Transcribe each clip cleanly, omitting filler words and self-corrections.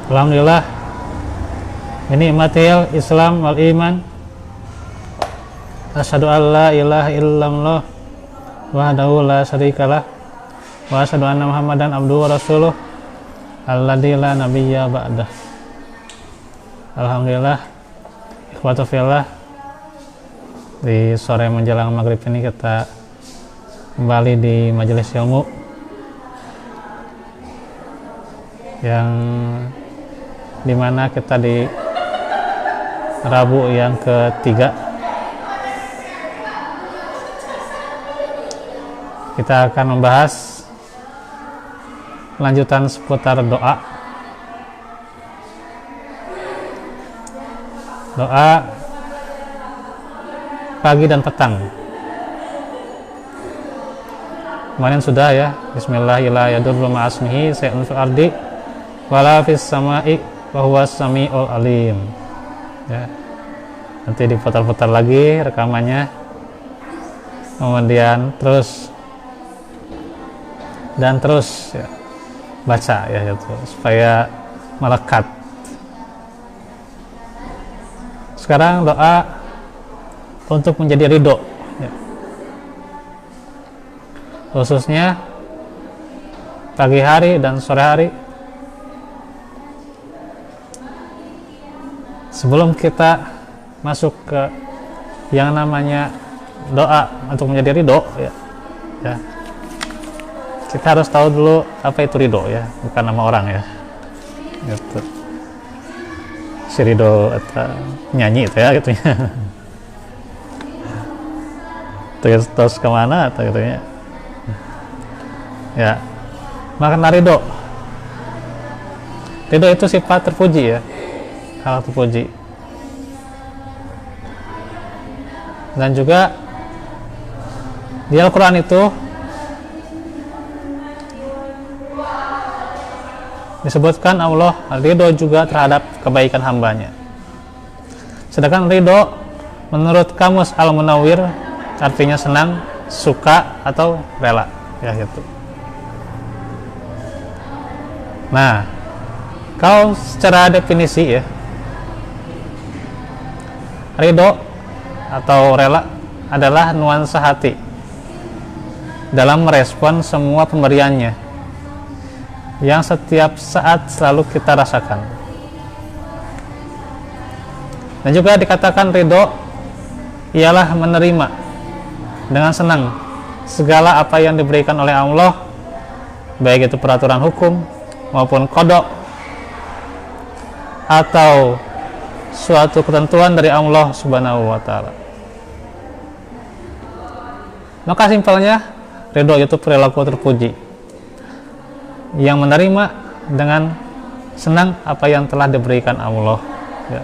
Alhamdulillah, ini nikmatil Islam wal iman. Asyhadu an la ilaha illallah wahdahu la syarikalah wa asyhadu anna Muhammadan abduhu wa rasuluh alladzi la nabiyya ba'dah. Alhamdulillah, ikhwatu fillah, di sore menjelang maghrib ini kita kembali di majelis ilmu yang dimana kita di Rabu yang ketiga kita akan membahas lanjutan seputar doa pagi dan petang. Kemarin sudah ya, bismillahirrahmanirrahim, ma'asmihi say'un fil ardi wala fis sama'i wa huwas sami'ul alim. Ya. Nanti diputar-putar lagi rekamannya. Kemudian terus ya, baca ya itu supaya melekat. Sekarang doa untuk menjadi ridho ya. Khususnya pagi hari dan sore hari. Sebelum kita masuk ke yang namanya doa untuk menjadi ridho ya, kita harus tahu dulu apa itu ridho ya, bukan nama orang ya. Gitu. Si Ridho atau nyanyi itu ya gitu ya. Terus kemana atau gitu ya. Ya, makna ridho. Ridho itu sifat terpuji ya, hal terpuji. Dan juga di Al-Quran itu disebutkan Allah ridho juga terhadap kebaikan hambanya. Sedangkan ridho menurut Kamus Al-Munawwir artinya senang, suka, atau rela ya gitu. Nah, kalau secara definisi ya, ridho atau rela adalah nuansa hati dalam merespon semua pemberiannya yang setiap saat selalu kita rasakan. Dan juga dikatakan ridho ialah menerima dengan senang segala apa yang diberikan oleh Allah, baik itu peraturan hukum maupun qada atau suatu ketentuan dari Allah Subhanahu wa taala. Maka simpelnya ridho itu perilaku terpuji yang menerima dengan senang apa yang telah diberikan Allah ya.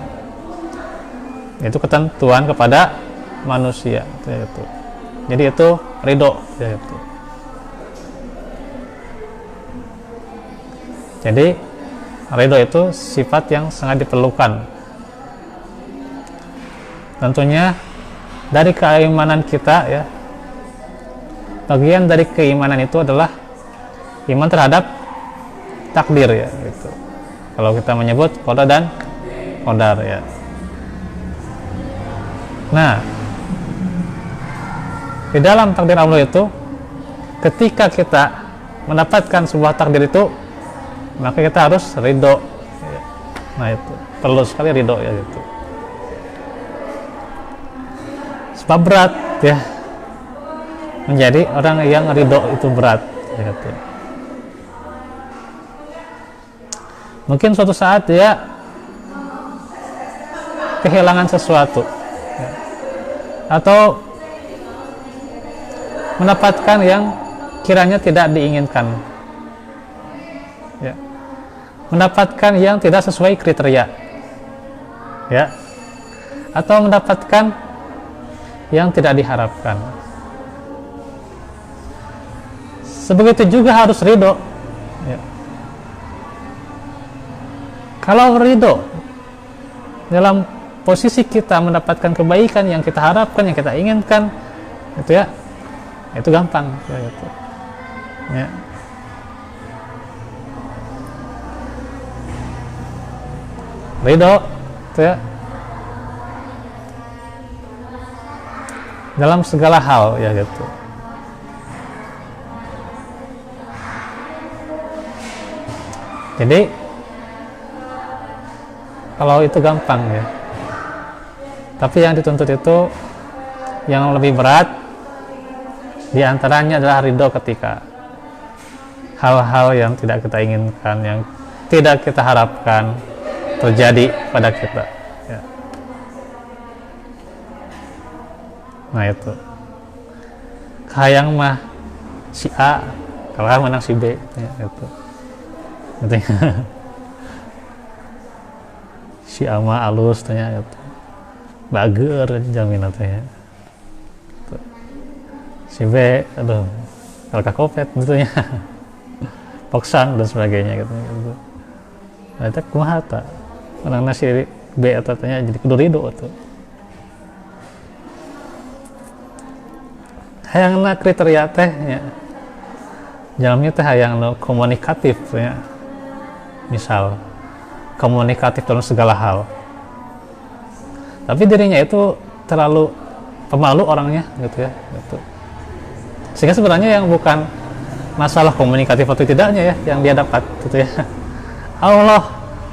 Itu ketentuan kepada manusia itu. Jadi itu ridho ya itu. Jadi ridho itu sifat yang sangat diperlukan. Tentunya dari keimanan kita ya. Bagian dari keimanan itu adalah iman terhadap takdir ya gitu. Kalau kita menyebut qada dan qadar ya. Nah, di dalam takdir Allah itu ketika kita mendapatkan sebuah takdir itu maka kita harus ridho ya. Nah itu perlu sekali ridho ya gitu. Sebab berat ya, menjadi orang yang ridho itu berat ya gitu. Mungkin suatu saat dia kehilangan sesuatu ya. Atau mendapatkan yang kiranya tidak diinginkan ya. Mendapatkan yang tidak sesuai kriteria ya. Atau mendapatkan yang tidak diharapkan. Sebegitu juga harus ridho ya. Kalau ridho dalam posisi kita mendapatkan kebaikan yang kita harapkan, yang kita inginkan itu ya, itu gampang ya, gitu. Ya. ridho gitu ya, dalam segala hal ya gitu. Jadi kalau itu gampang ya, tapi yang dituntut itu yang lebih berat, diantaranya adalah ridho ketika hal-hal yang tidak kita inginkan, yang tidak kita harapkan terjadi pada kita ya. Nah itu hayang mah si A kalah menang si B ya, itu si A mah alus tanya itu bager jaminan tanya, si B aduh kalau kakopet gitu ya poksan dan sebagainya gitu. Nah itu kumaha ta menang si B atau tanya jadi kudu ridho tuh. Hayangna kriteria teh ya, jalannya teh hayang komunikatif ya, misal komunikatif dalam segala hal, tapi dirinya itu terlalu pemalu orangnya gitu ya gitu. Sehingga sebenarnya yang bukan masalah komunikatif atau tidaknya ya yang dia dapat gitu ya, Allah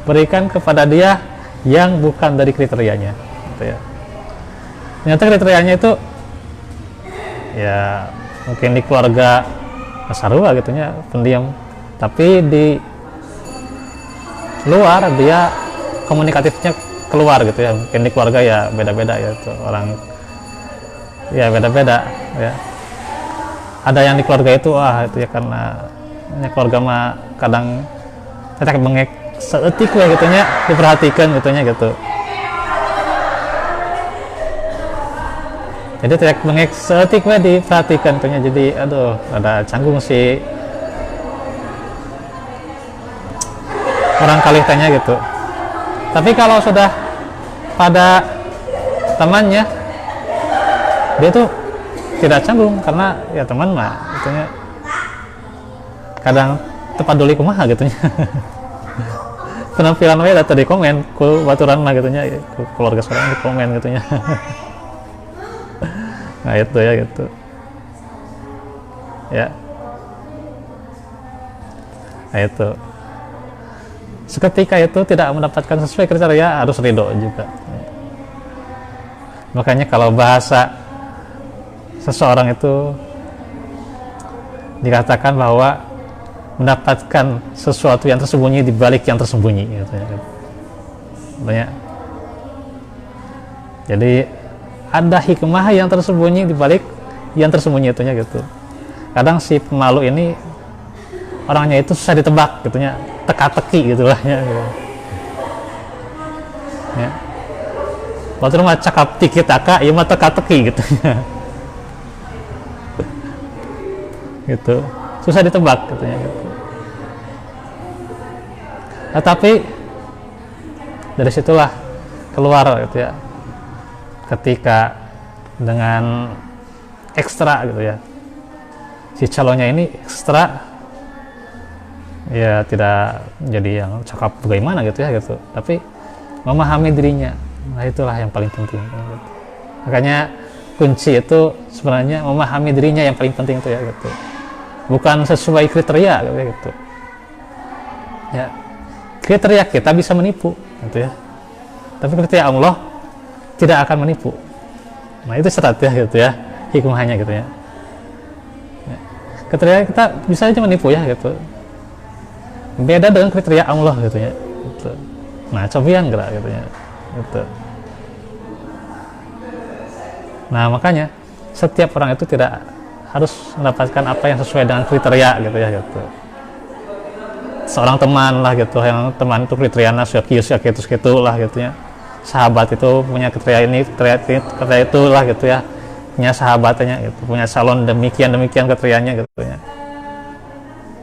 berikan kepada dia yang bukan dari kriterianya gitu ya. Ternyata kriterianya itu ya mungkin di keluarga sarua gitu ya, pendiam, tapi di luar dia komunikatifnya keluar gitu ya. Mungkin di keluarga ya beda-beda ya tuh, orang ya beda-beda ya. Ada yang di keluarga itu itu ya karena keluarga mah kadang tetek bengek seetik ya gitu nya, diperhatikan gitu nya gitu. Jadi tetek bengek seetik we diperhatikan gitu nya, jadi aduh ada canggung sih orang kali tanya gitu. Tapi kalau sudah pada temannya, dia tuh tidak canggung karena ya teman mah gitunya kadang tepat doli kumaha gitunya penampilan we tadi komen ku baturan mah gitunya, ku keluarga seorang di komen gitunya nah itu ya gitu ya. Nah itu seketika itu tidak mendapatkan sesuai kriteria harus ridho juga. Makanya kalau bahasa seseorang itu dikatakan bahwa mendapatkan sesuatu yang tersembunyi di balik yang tersembunyi gitu ya. Banyak. Jadi ada hikmah yang tersembunyi di balik yang tersembunyi itunya gitu. Kadang si pemalu ini orangnya itu susah ditebak gitunya, teka-teki gitu lah ya. Gitu. Ya. Waktu mah cakap tiki-taka, ya mah teka-teki gitu ya. Gitu. Susah ditebak katanya gitu. Nah, tapi dari situlah keluar gitu ya. Ketika dengan ekstra gitu ya. Si calonnya ini ekstra ya tidak jadi yang cakap bagaimana gitu ya gitu. Tapi memahami dirinya. Nah, itulah yang paling penting gitu. Makanya kunci itu sebenarnya memahami dirinya yang paling penting itu ya gitu. Bukan sesuai kriteria gitu ya. Kriteria kita bisa menipu gitu ya, tapi kriteria Allah tidak akan menipu. Nah itu syarat ya gitu ya, hikmahnya gitu ya. Kriteria kita bisa aja menipu ya gitu, beda dengan kriteria Allah gitu ya gitu. Nah cobian gerak gitu ya gitu. Nah makanya setiap orang itu tidak harus mendapatkan apa yang sesuai dengan kriteria gitu ya gitu. Seorang teman lah gitu, yang teman itu kriterianya gitu lah gitu ya. Sahabat itu punya kriteria ini, kriteria itu lah gitu ya. Punya sahabatnya gitu, punya salon demikian kriterianya gitu ya.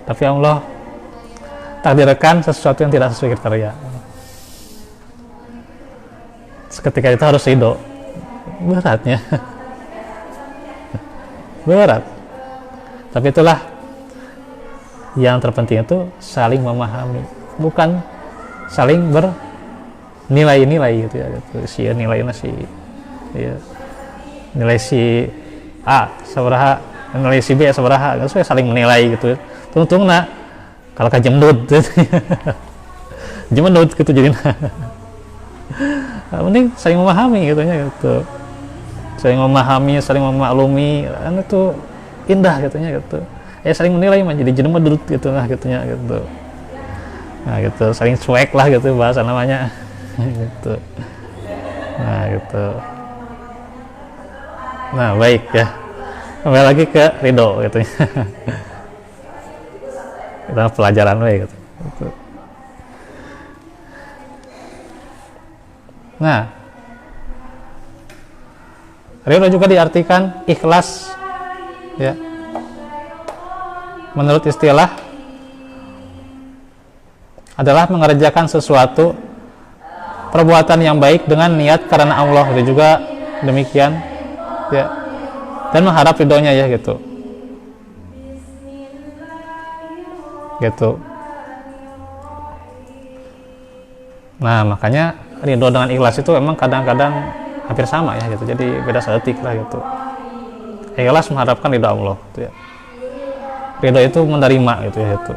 Tapi Allah takdirkan sesuatu yang tidak sesuai kriteria. Seketika itu harus ridho. Beratnya. Berat. Tapi itulah yang terpenting itu saling memahami, bukan saling nilai-nilai gitu ya gitu. Si nilainya si ya, nilai si A sabaraha, nilai si B sabaraha, gitu saling menilai gitu. Tungtungna kalau ka jemdut gitu. Jemdut gitu jadinya. Mending saling memahami gitu ya gitu. Saling memahami, saling memaklumi, itu indah katanya gitu. Saling menilai mah jadi jemdut gitu lah gitunya gitu. Nah gitu, saling cuek lah gitu bahasa namanya. Gitu. Nah gitu. Nah baik ya, kembali lagi ke ridho gitu. Kita pelajaran gitu. Gitu. Nah, ridho juga diartikan ikhlas ya. Menurut istilah adalah mengerjakan sesuatu perbuatan yang baik dengan niat karena Allah, itu juga demikian ya, dan mengharap ridhonya ya gitu. Nah makanya ridho dengan ikhlas itu emang kadang-kadang hampir sama ya gitu, jadi beda sedetik lah gitu. Ikhlas mengharapkan ridho Allah gitu ya. Ridho itu menerima gitu ya gitu.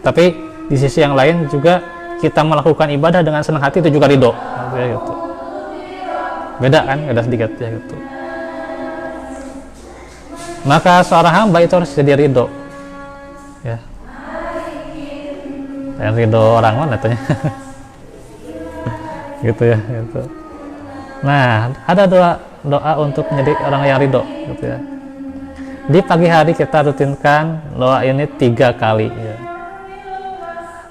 Tapi di sisi yang lain juga kita melakukan ibadah dengan senang hati, itu juga ridho gitu ya gitu. Beda kan, beda sedikit ya gitu. Maka seorang hamba itu harus jadi ridho ya. Dan ridho orang mana tanya. Gitu ya gitu. Nah ada doa untuk menjadi orang yang ridho gitu ya. Di pagi hari kita rutinkan doa ini 3 kali ya.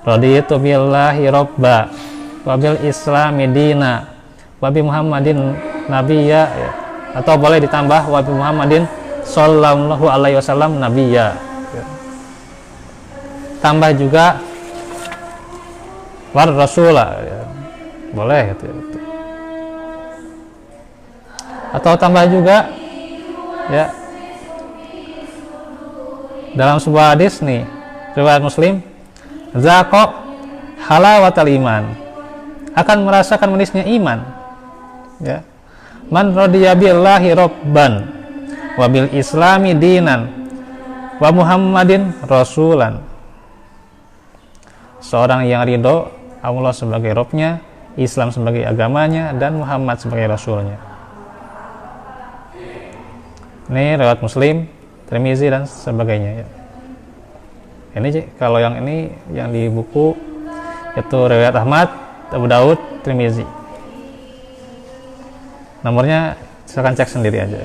Raditu billahi robba wabil islami dina wabi muhammadin nabiyya ya. Atau boleh ditambah wabi muhammadin sallallahu alaihi wasallam nabiyya ya. Tambah juga war rasulah ya. Boleh gitu, gitu. Atau tambah juga ya, dalam sebuah hadis nih riwayat Muslim, zaqa halawatal iman, akan merasakan manisnya iman ya. Man radiya billahi robban wabil islami dinan wa muhammadin rasulan, seorang yang ridho Allah sebagai Robnya, Islam sebagai agamanya, dan Muhammad sebagai Rasulnya. Ini riwayat Muslim, Tirmizi dan sebagainya ya. Ini kalau yang ini yang di buku itu riwayat Ahmad, Abu Daud, Tirmizi. Nomornya silakan cek sendiri aja.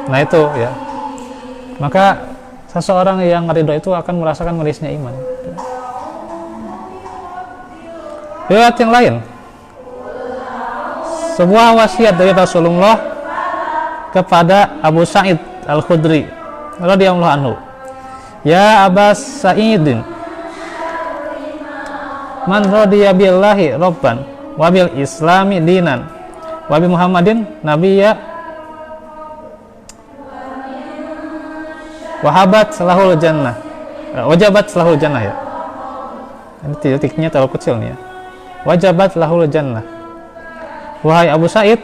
Nah itu ya. Maka seseorang yang ridho itu akan merasakan manisnya iman. Riwayat yang lain, sebuah wasiat dari Rasulullah kepada Abu Sa'id Al-Khudri radhiyallahu anhu. Ya Aba Sa'idin, man radiya billahi robban wabil islami dinan wabi muhammadin nabiyya wahabat selahul jannah, wajabat selahul jannah ya. Ini titiknya terlalu kecil nih ya. Wajabat lahul jannah. Wahai Abu Sa'id,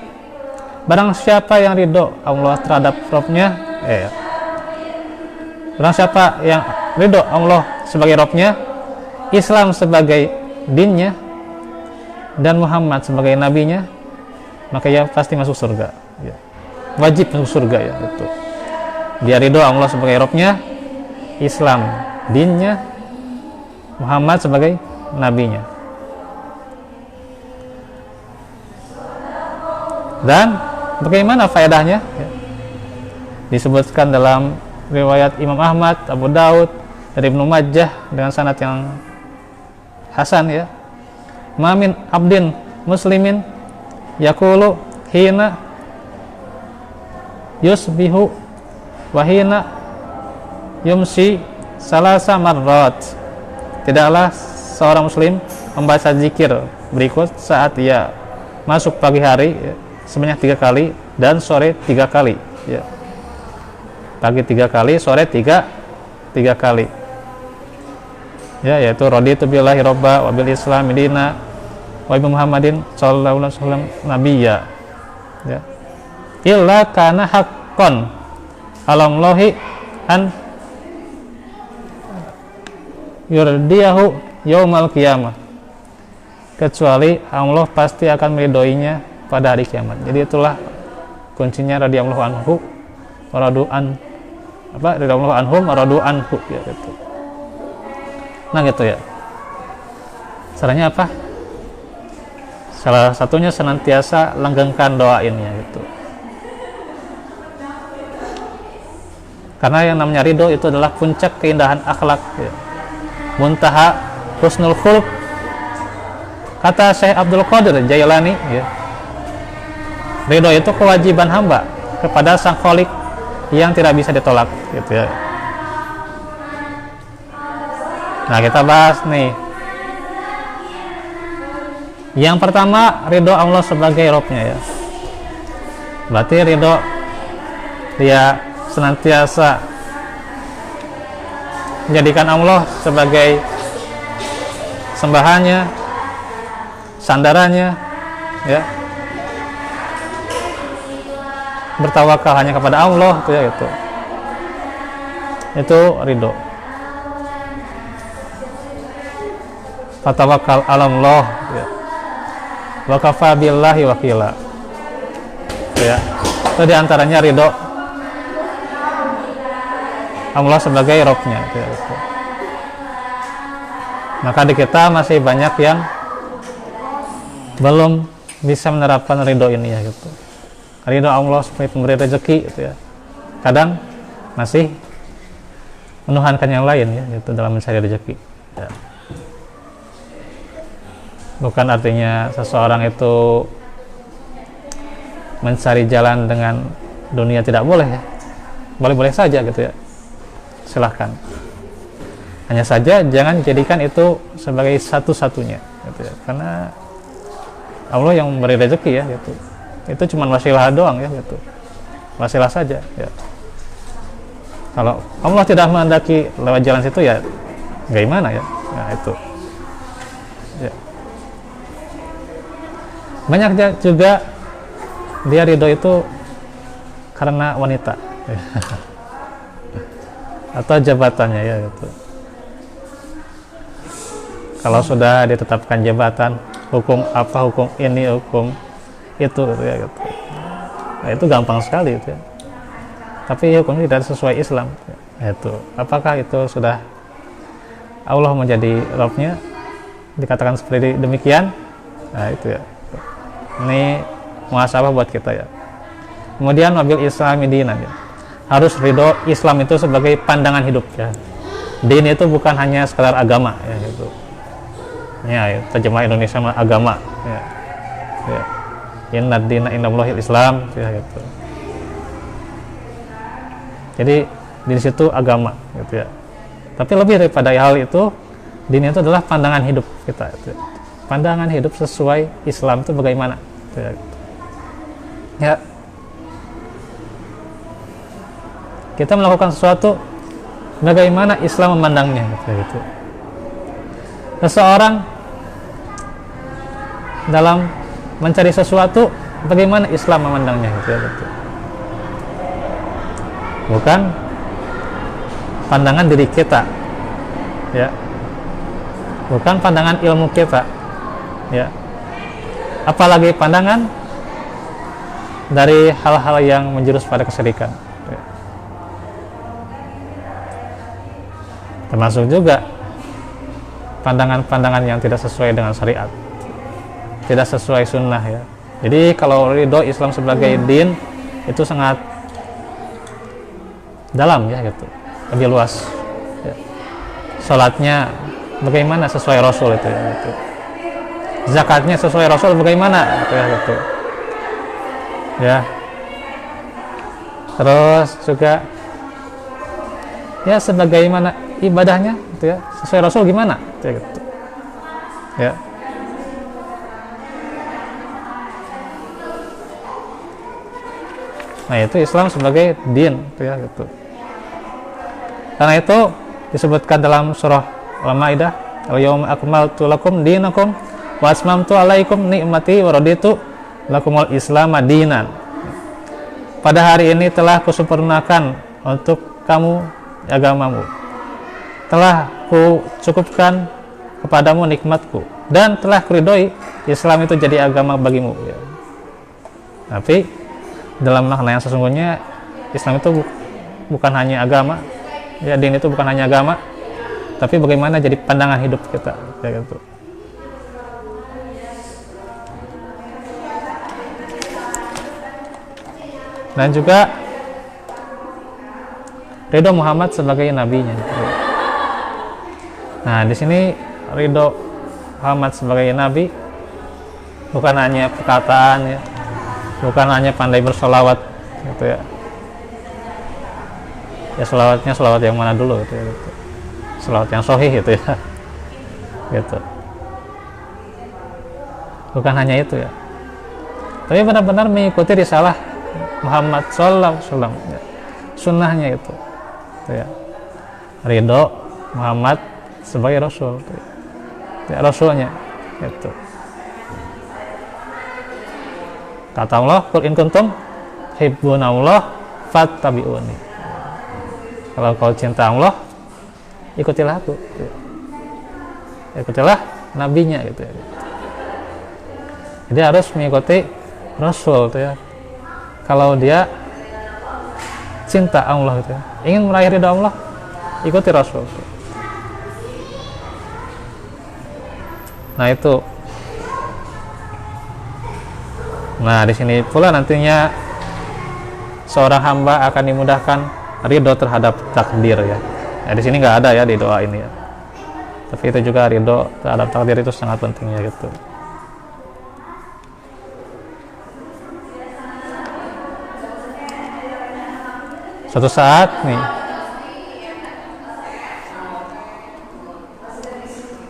barang siapa yang ridho Allah terhadap Robnya, barang siapa yang ridho Allah sebagai Robnya, Islam sebagai dinnya, dan Muhammad sebagai nabinya, maka ia pasti masuk surga ya. Wajib masuk surga ya itu. Dia ridho Allah sebagai Robnya, Islam dinnya, Muhammad sebagai nabinya. Dan bagaimana faedahnya ya? Disebutkan dalam riwayat Imam Ahmad, Abu Daud, dari Ibnu Majah dengan sanad yang hasan ya. Mamin abdin muslimin yaqulu hina yusbihu wahina yumsi salasa marrat, tidaklah seorang muslim membaca zikir berikut saat ia masuk pagi hari ya, sebanyak 3 kali dan sore 3 kali ya. Pagi 3 kali, sore 3 kali. ya, yaitu raditu billahi robba wa bil islam dina wa bi Muhammadin sallallahu alaihi wasallam nabiyya, ya, illa kana haqqan alallahi an yurdiyahu yaumal qiyamah, kecuali Allah pasti akan meridhoinya pada hari kiamat. Jadi itulah kuncinya radhiyallahu anhu wa radu an radhiyallahu anhum wa radu anhu, ya gitu. Nah gitu ya. Caranya apa? Salah satunya senantiasa langgengkan doa ini, ya gitu. Karena yang namanya ridho itu adalah puncak keindahan akhlak, ya. Muntaha husnul khuluq, kata Syekh Abdul Qadir Jailani, ya. Ridho itu kewajiban hamba kepada Sang Khalik yang tidak bisa ditolak, gitu ya. Nah, kita bahas nih. Yang pertama, ridho Allah sebagai Rabb-nya, ya. Berarti ridho dia senantiasa menjadikan Allah sebagai sembahannya, sandarannya, ya. Bertawakal hanya kepada Allah, itu ya, itu. Itu ridho. Fatawakal 'ala Allah, ya. Wa kafa billahi wakila. Ya. Itu diantaranya ridho Allah sebagai Rabb-nya, ya, gitu. Maka di kita masih banyak yang belum bisa menerapkan ridho ini, ya gitu. Ridho Allah sebagai pemberi rezeki, gitu ya. Kadang masih menuhankan yang lain, ya, itu dalam mencari rezeki, ya. Bukan artinya seseorang itu mencari jalan dengan dunia tidak boleh, ya. Boleh-boleh saja, gitu ya. Silahkan. Hanya saja jangan jadikan itu sebagai satu-satunya, gitu ya. Karena Allah yang memberi rezeki, ya gitu. Itu cuma wasilah doang, ya gitu. Wasilah saja, ya. Kalau Allah tidak menghendaki lewat jalan situ, ya bagaimana, ya? Nah, itu. Ya. Banyak juga dia ridho itu karena wanita, ya. Atau jabatannya, ya gitu. Kalau sudah ditetapkan jabatan, hukum apa, hukum ini, hukum itu, gitu ya gitu. Nah, itu gampang sekali, gitu ya. Tapi hukumnya tidak sesuai Islam, ya, itu. Apakah itu sudah Allah menjadi Rabb-nya, dikatakan seperti demikian? Nah, itu ya. Ini muhasabah buat kita, ya. Kemudian wabil islami dinan, ya. Harus ridho Islam itu sebagai pandangan hidup, ya. Din itu bukan hanya sekedar agama, ya gitu. Ya, terjemah Indonesia agama, ya. Ya. Inna dina indallahil Islam, ya gitu. Jadi di situ agama, gitu ya. Tapi lebih daripada hal itu, din itu adalah pandangan hidup kita, gitu ya. Pandangan hidup sesuai Islam itu bagaimana, gitu ya. Ya. Kita melakukan sesuatu bagaimana Islam memandangnya, gitu. Seseorang dalam mencari sesuatu bagaimana Islam memandangnya, gitu. Bukan pandangan diri kita, ya. Bukan pandangan ilmu kita, ya. Apalagi pandangan dari hal-hal yang menjurus pada kesyirikan. Termasuk juga pandangan-pandangan yang tidak sesuai dengan syariat, tidak sesuai sunnah, ya. Jadi kalau ridho Islam sebagai din itu sangat dalam, ya gitu, lebih luas, ya. Salatnya bagaimana sesuai Rasul itu, ya gitu. Zakatnya sesuai Rasul bagaimana, gitu, ya gitu. Ya. Terus juga ya sebagaimana ibadahnya, gitu ya, sesuai Rasul gimana, gitu, ya gitu. Ya. Nah, itu Islam sebagai din, gitu ya gitu. Karena itu disebutkan dalam surah Al-Maidah, al-yawma akmaltu lakum dinakum wa atmamtu alaikum ni'mati wa raditu lakumul Islam dinan. Pada hari ini telah kusempurnakan untuk kamu agamamu, telah kucukupkan kepadamu nikmatku, dan telah kuridhoi Islam itu jadi agama bagimu, ya. Tapi dalam makna yang sesungguhnya Islam itu bukan hanya agama, ya, din itu bukan hanya agama, tapi bagaimana jadi pandangan hidup kita, kayak gitu. Dan juga ridho Muhammad sebagai nabinya. Nah, di sini ridho Muhammad sebagai nabi bukan hanya perkataan, ya, bukan hanya pandai bersolawat, gitu ya. Ya, selawatnya selawat yang mana dulu, gitu ya, gitu. Selawat yang sahih, gitu ya, gitu. Bukan hanya itu, ya, tapi benar-benar mengikuti risalah Muhammad Sallallahu Alaihi Wasallam, ya. Sunnahnya itu, ya. Ridho Muhammad sebagai Rasul, ya, Rasulnya, itu. Kata Allah, "Qul in kuntum hibbunallah fattabi'uni." Kalau kau cinta Allah, ikutilah aku, gitu. Ikutilah nabinya, gitu ya. Jadi harus mengikuti Rasul, gitu ya. Kalau dia cinta Allah, gitu ya, ingin meraih ridha Allah, ikuti Rasul, gitu. Nah, itu. Nah, di sini pula nantinya seorang hamba akan dimudahkan ridho terhadap takdir, ya. Ya, di sini nggak ada, ya, di doa ini, ya. Tapi itu juga ridho terhadap takdir itu sangat penting, ya, gitu. Suatu saat nih,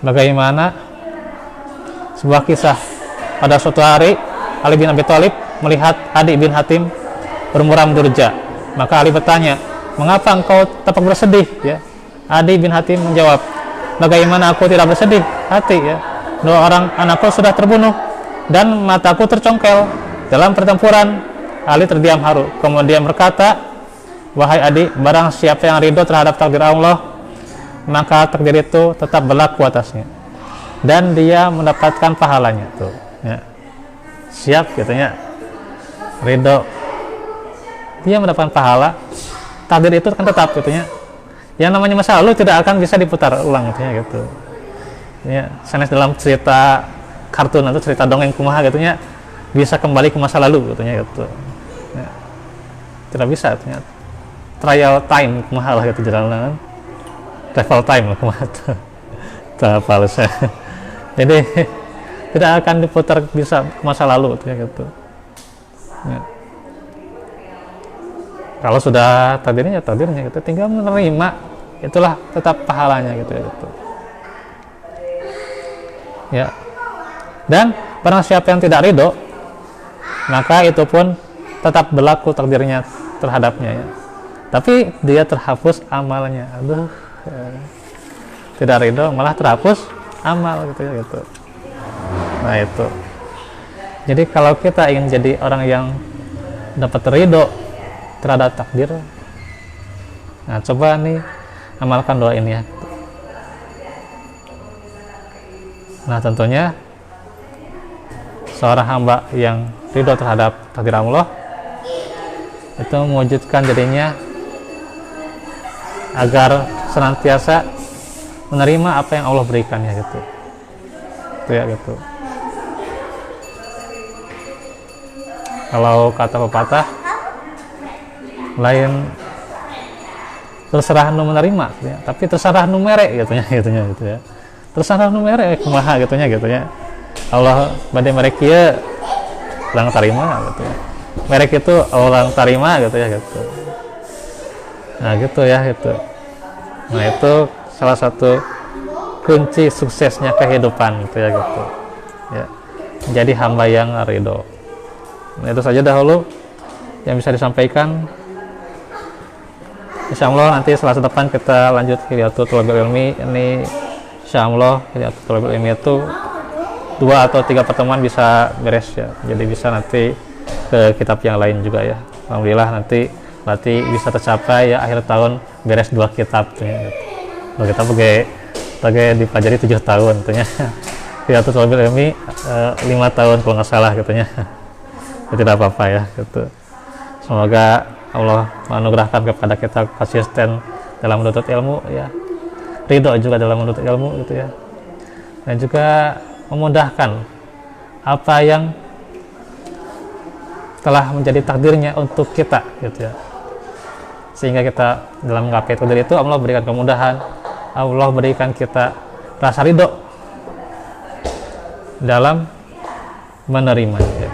bagaimana sebuah kisah, pada suatu hari Ali bin Abi Thalib melihat Adi bin Hatim bermuram durja. Maka Ali bertanya, "Mengapa engkau tampak bersedih?" Ya. Adi bin Hatim menjawab, "Bagaimana aku tidak bersedih hati, ya? Dua orang anakku sudah terbunuh dan mataku tercongkel dalam pertempuran." Ali terdiam haru, kemudian berkata, "Wahai Adi, barang siapa yang ridho terhadap takdir Allah, maka takdir itu tetap berlaku atasnya dan dia mendapatkan pahalanya." Tuh, ya. Siap, katanya, ridho, dia mendapatkan pahala, takdir itu kan tetap, katanya. Yang namanya masa lalu tidak akan bisa diputar ulang, katanya, gitu. Ya, sanes dalam cerita kartun atau cerita dongeng kumaha, katanya, bisa kembali ke masa lalu, katanya, gitu. Ya. Tidak bisa, katanya. Trial time kumaha lah, gitu, jalan, travel time lah kumaha tuh. Tak apa saya. Jadi tidak akan diputar bisa ke masa lalu, gitu. Ya. Kalau sudah takdirnya, ya takdirnya, gitu. Tinggal menerima, itulah tetap pahalanya, gitu, gitu. Ya. Dan barang siapa yang tidak ridho, maka itu pun tetap berlaku takdirnya terhadapnya, ya. Tapi dia terhapus amalnya. Aduh, ya. Tidak ridho malah terhapus amal, gitu, ya, gitu. Nah, itu. Jadi kalau kita ingin jadi orang yang dapat ridho terhadap takdir, nah, coba nih amalkan doa ini, ya. Nah, tentunya seorang hamba yang ridho terhadap takdir Allah itu mewujudkan jadinya agar senantiasa menerima apa yang Allah berikan, ya, gitu. Itu, ya, gitu. Kalau kata pepatah, lain terserah nu menerima, ya, tapi terserah nu merek, gitu, ya. Terserah nu merek kumaha, gitu, ya. Allah badai merek ieu lang tarima, gitu, ya. Merek itu Allah lang tarima, gitu, ya, gitu. Nah, gitu, ya, gitu. Nah, itu salah satu kunci suksesnya kehidupan, gitu, ya, gitu. Ya. Jadi hamba yang ridho. Nah, itu saja dahulu yang bisa disampaikan. Insya Allah nanti Selasa depan kita lanjut Hilyatul Thalabil Ilmi. Ini insya Allah ya thalabul ilmi itu 2 atau 3 pertemuan bisa beres ya, jadi bisa nanti ke kitab yang lain juga ya. Alhamdulillah nanti bisa tercapai ya akhir tahun beres 2 kitab ya. Kalau kita pakai dipelajari 7 tahun tentunya. Ya thalabul ilmi 5 tahun kalau nggak salah katanya. Ya, tidak apa-apa ya gitu. Semoga Allah menganugerahkan kepada kita konsisten dalam menuntut ilmu ya, ridho juga dalam menuntut ilmu gitu ya, dan juga memudahkan apa yang telah menjadi takdirnya untuk kita gitu ya, sehingga kita dalam menggapai takdir itu Allah berikan kemudahan, Allah berikan kita rasa ridho dalam menerima ya.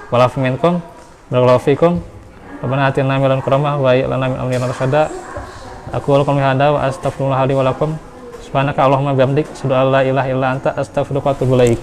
Walafu minkum barakallahu fikum Rabbana atina min ladunka rahmah wa hayyi lana min amrina rashada. Aku qul hada wa astaghfirullah li wa lakum. Subhanaka Allahumma bihamdik asyhadu an la ilaha illa anta astaghfiruka wa atubu ilaik.